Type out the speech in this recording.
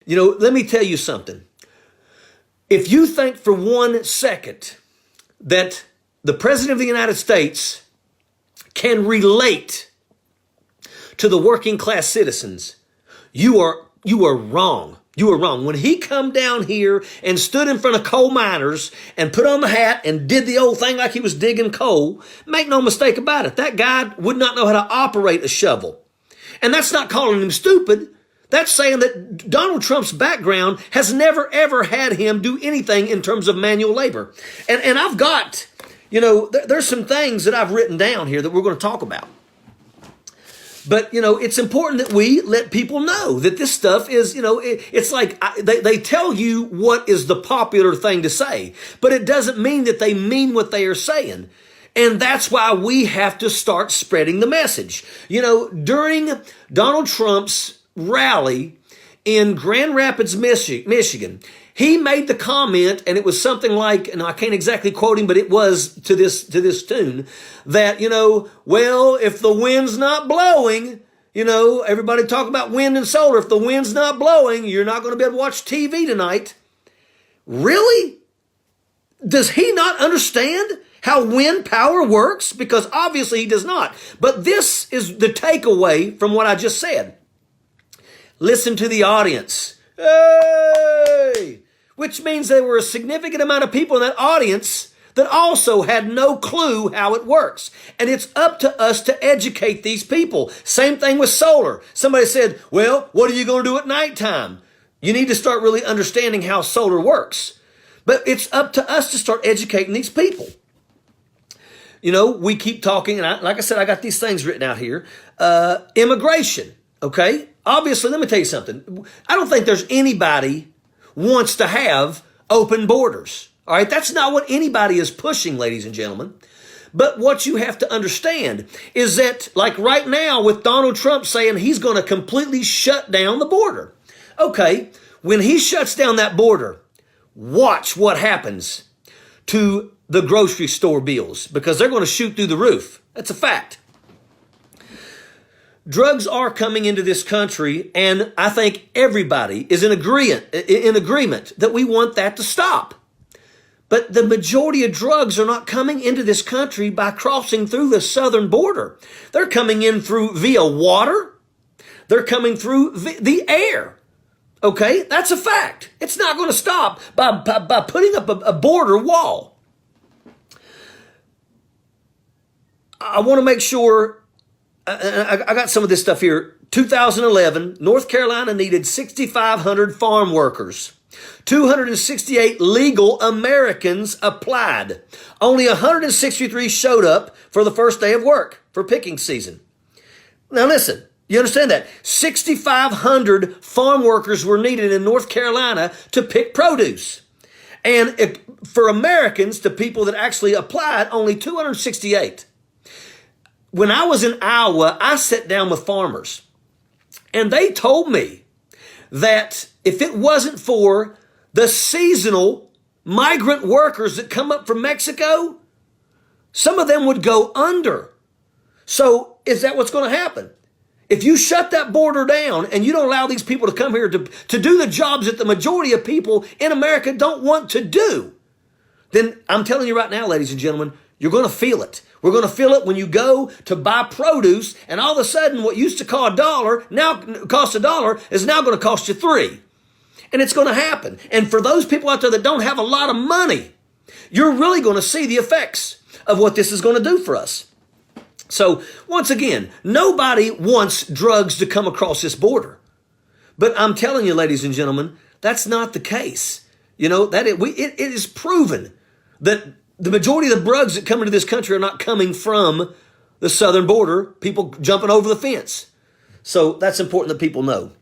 Let me tell you something. If you think for 1 second that the President of the United States can relate to the working class citizens, you are wrong. You are wrong. When he come down here and stood in front of coal miners and put on the hat and did the old thing like he was digging coal, make no mistake about it, that guy would not know how to operate a shovel. And that's not calling him stupid. That's saying that Donald Trump's background has never, ever had him do anything in terms of manual labor. And I've got, there's some things that I've written down here that we're going to talk about. But, it's important that we let people know that this stuff is, it's like they tell you what is the popular thing to say, but it doesn't mean that they mean what they are saying. And that's why we have to start spreading the message. During Donald Trump's rally in Grand Rapids, Michigan, he made the comment, and it was something like, and I can't exactly quote him, but it was to this tune, that, well, if the wind's not blowing, everybody talk about wind and solar. If the wind's not blowing, you're not going to be able to watch TV tonight. Really? Does he not understand how wind power works? Because obviously he does not. But this is the takeaway from what I just said. Listen to the audience. Hey! Which means there were a significant amount of people in that audience that also had no clue how it works. And it's up to us to educate these people. Same thing with solar. Somebody said, well, what are you going to do at nighttime? You need to start really understanding how solar works. But it's up to us to start educating these people. We keep talking, and like I said, I got these things written out here. Immigration, okay? Obviously, let me tell you something. I don't think there's anybody wants to have open borders. All right, that's not what anybody is pushing, ladies and gentlemen. But what you have to understand is that, like right now with Donald Trump saying he's going to completely shut down the border. Okay, when he shuts down that border, watch what happens to the grocery store bills, because they're going to shoot through the roof. That's a fact. Drugs are coming into this country, and I think everybody is in agreement that we want that to stop. But the majority of drugs are not coming into this country by crossing through the southern border. They're coming in via water. They're coming through the air. Okay, that's a fact. It's not going to stop by putting up a border wall. I want to make sure, I got some of this stuff here. 2011, North Carolina needed 6,500 farm workers. 268 legal Americans applied. Only 163 showed up for the first day of work for picking season. Now listen, you understand that? 6,500 farm workers were needed in North Carolina to pick produce. And for Americans, to people that actually applied, only 268. When I was in Iowa, I sat down with farmers, and they told me that if it wasn't for the seasonal migrant workers that come up from Mexico, some of them would go under. So is that what's going to happen? If you shut that border down and you don't allow these people to come here to do the jobs that the majority of people in America don't want to do, then I'm telling you right now, ladies and gentlemen, you're going to feel it. We're going to feel it when you go to buy produce, and all of a sudden what used to cost $1 is now going to cost you $3. And it's going to happen. And for those people out there that don't have a lot of money, you're really going to see the effects of what this is going to do for us. So once again, nobody wants drugs to come across this border. But I'm telling you, ladies and gentlemen, that's not the case. It is proven that the majority of the drugs that come into this country are not coming from the southern border, people jumping over the fence. So that's important that people know.